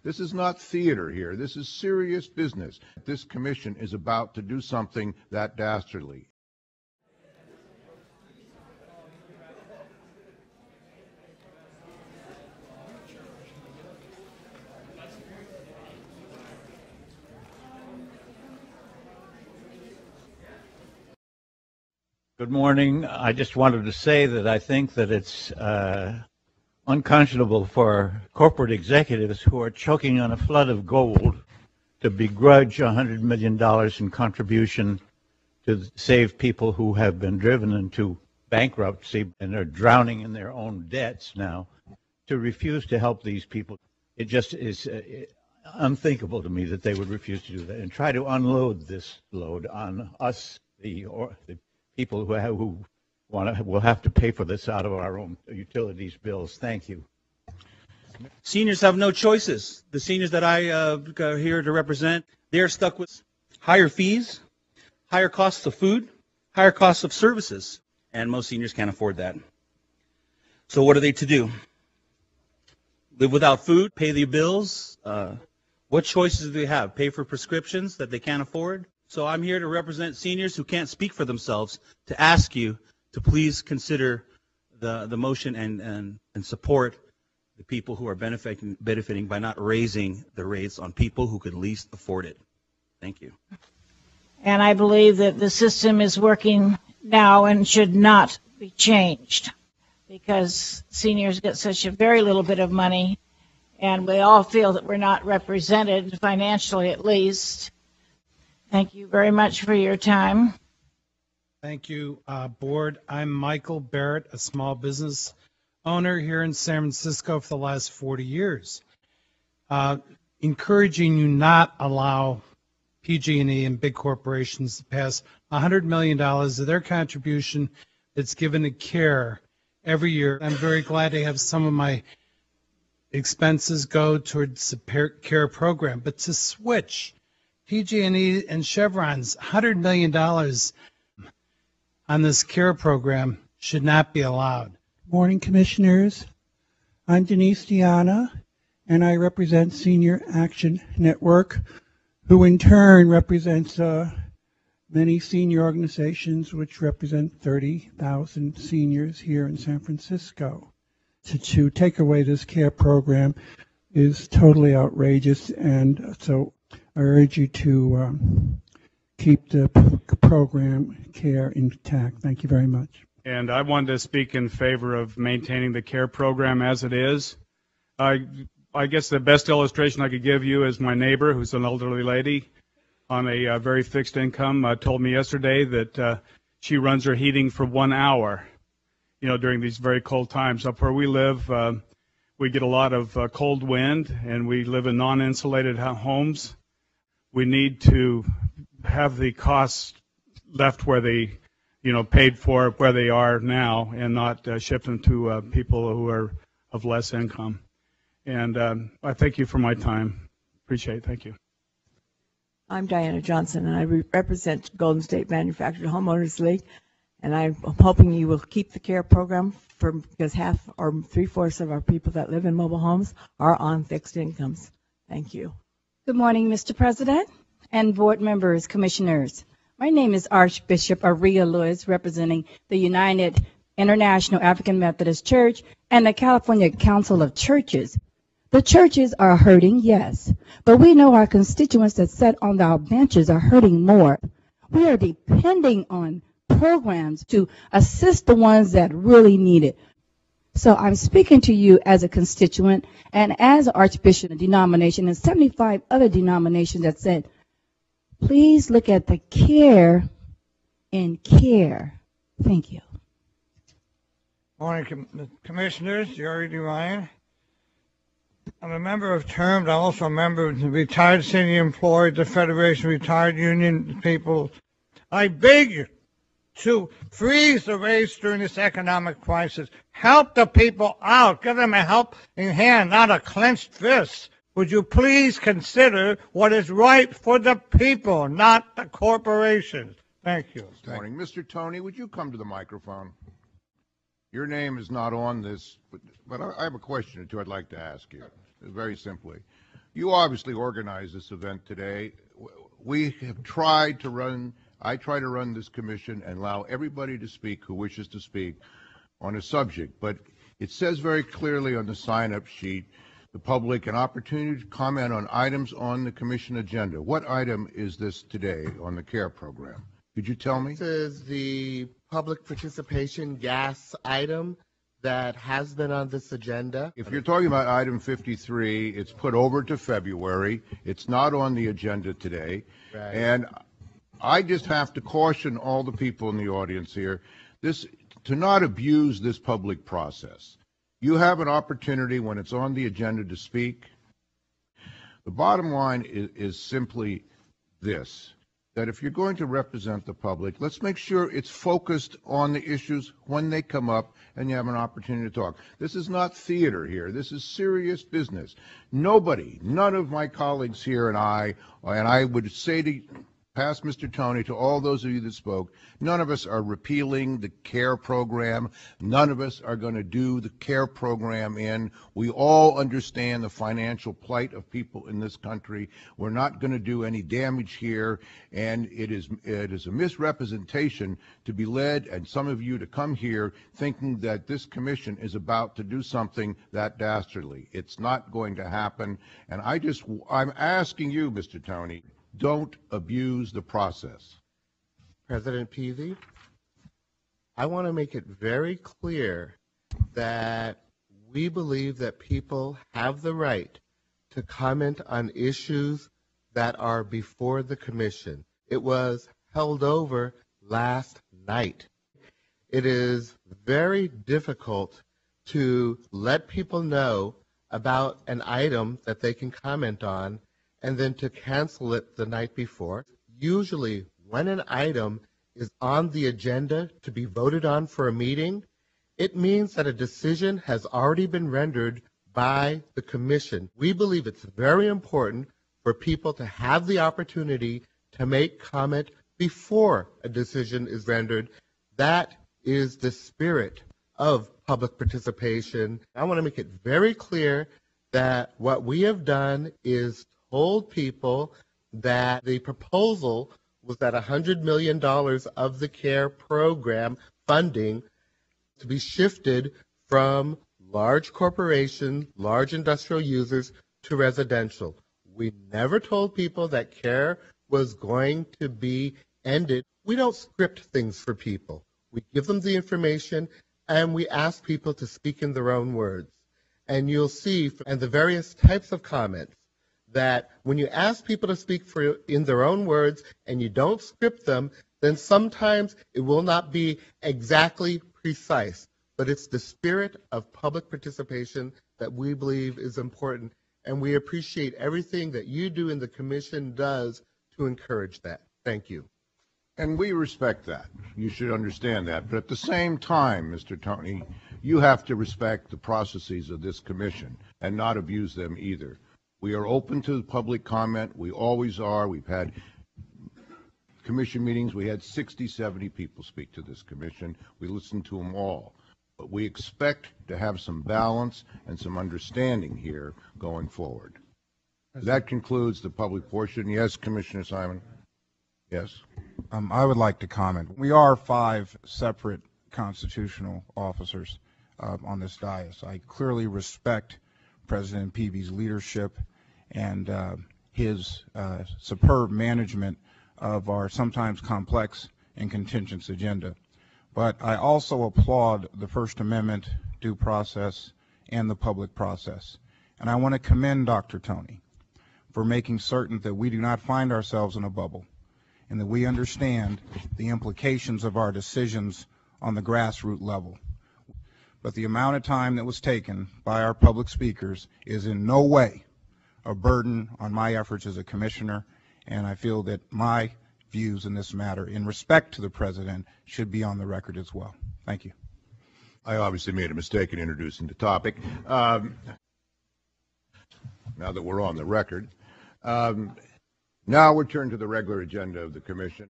This is not theater here. This is serious business. This commission is about to do something that dastardly. Good morning. I just wanted to say that I think that it's unconscionable for corporate executives who are choking on a flood of gold to begrudge $100 million in contribution to save people who have been driven into bankruptcy and are drowning in their own debts now, to refuse to help these people. It just is unthinkable to me that they would refuse to do that and try to unload this load on us, the people who will have to pay for this out of our own utilities bills. Thank you. Seniors have no choices. The seniors that I are here to represent, they're stuck with higher fees, higher costs of food, higher costs of services, and most seniors can't afford that. So what are they to do? Live without food, pay the bills? What choices do they have? Pay for prescriptions that they can't afford? So I'm here to represent seniors who can't speak for themselves, to ask you to please consider the motion and support the people who are benefiting by not raising the rates on people who could least afford it. Thank you. And I believe that the system is working now and should not be changed, because seniors get such a very little bit of money, and we all feel that we're not represented financially, at least. Thank you very much for your time. Thank you, Board. I'm Michael Barrett, a small business owner here in San Francisco for the last 40 years. Encouraging you not allow PG&E and big corporations to pass $100 million of their contribution that's given to care every year. I'm very glad to have some of my expenses go towards the care program, but to switch PG&E and Chevron's $100 million on this care program should not be allowed. Morning, Commissioners. I'm Denise Diana, and I represent Senior Action Network, who in turn represents many senior organizations which represent 30,000 seniors here in San Francisco. To take away this care program is totally outrageous, and so I urge you to keep the program care intact. Thank you very much. And I wanted to speak in favor of maintaining the care program as it is. I guess the best illustration I could give you is my neighbor, who's an elderly lady on a very fixed income, told me yesterday that she runs her heating for 1 hour, during these very cold times. Up where we live, we get a lot of cold wind, and we live in non-insulated homes. We need to have the costs left where they, paid for where they are now, and not shift them to people who are of less income. And I thank you for my time. Appreciate it. Thank you. I'm Diana Johnson, and I represent Golden State Manufactured Homeowners League, and I'm hoping you will keep the care program because half or 3/4 of our people that live in mobile homes are on fixed incomes. Thank you. Good morning, Mr. President and board members, commissioners. My name is Archbishop Aria Lewis, representing the United International African Methodist Church and the California Council of Churches. The churches are hurting, yes, but we know our constituents that sit on our benches are hurting more. We are depending on programs to assist the ones that really need it. So I'm speaking to you as a constituent and as an Archbishop of the denomination and 75 other denominations that said, please look at the care in care. Thank you. Morning, Commissioners. Jerry DeRyan. I'm a member of TERM. I'm also a member of the Retired Senior Employees, the Federation of Retired Union People. I beg you to freeze the rates during this economic crisis. Help the people out. Give them a helping hand, not a clenched fist. Would you please consider what is right for the people, not the corporations? Thank you. Good morning. Mr. Tony, would you come to the microphone? Your name is not on this, but I have a question or two I'd like to ask you, very simply. You obviously organized this event today. We have tried to run, I try to run this commission and allow everybody to speak who wishes to speak on a subject, but it says very clearly on the sign-up sheet, the public an opportunity to comment on items on the commission agenda. What item is this today on the CARE program? Could you tell me? This is the public participation gas item that has been on this agenda. If you're talking about item 53, it's put over to February. It's not on the agenda today. Right. And I just have to caution all the people in the audience here, to not abuse this public process. You have an opportunity when it's on the agenda to speak. The bottom line is simply this, that if you're going to represent the public, let's make sure it's focused on the issues when they come up and you have an opportunity to talk. This is not theater here. This is serious business. None of my colleagues here and I would say to past Mr. Tony, to all those of you that spoke, none of us are repealing the CARE program. None of us are going to do the CARE program in. We all understand the financial plight of people in this country. We're not going to do any damage here, and it is a misrepresentation to be led, and some of you to come here thinking that this commission is about to do something that dastardly. It's not going to happen, and I'm asking you, Mr. Tony, don't abuse the process. President Peevey, I want to make it very clear that we believe that people have the right to comment on issues that are before the commission. It was held over last night. It is very difficult to let people know about an item that they can comment on and then to cancel it the night before. Usually, when an item is on the agenda to be voted on for a meeting, it means that a decision has already been rendered by the commission. We believe it's very important for people to have the opportunity to make comment before a decision is rendered. That is the spirit of public participation. I want to make it very clear that what we have done is told people that the proposal was that $100 million of the CARE program funding to be shifted from large corporations, large industrial users to residential. We never told people that CARE was going to be ended. We don't script things for people. We give them the information and we ask people to speak in their own words. And you'll see and the various types of comments that when you ask people to speak in their own words and you don't script them, then sometimes it will not be exactly precise. But it's the spirit of public participation that we believe is important, and we appreciate everything that you do and the commission does to encourage that. Thank you. And we respect that. You should understand that. But at the same time, Mr. Tony, you have to respect the processes of this commission and not abuse them either. We are open to public comment. We always are. We've had commission meetings. We had 60, 70 people speak to this commission. We listened to them all. But we expect to have some balance and some understanding here going forward. That concludes the public portion. Yes, Commissioner Simon? Yes? I would like to comment. We are 5 separate constitutional officers on this dais. I clearly respect President Peevey's leadership and his superb management of our sometimes complex and contentious agenda. But I also applaud the First Amendment due process and the public process. And I want to commend Dr. Tony for making certain that we do not find ourselves in a bubble and that we understand the implications of our decisions on the grassroots level. But the amount of time that was taken by our public speakers is in no way a burden on my efforts as a commissioner, and I feel that my views in this matter, in respect to the President, should be on the record as well. Thank you. I obviously made a mistake in introducing the topic. Now that we're on the record. Now we'll turn to the regular agenda of the commission.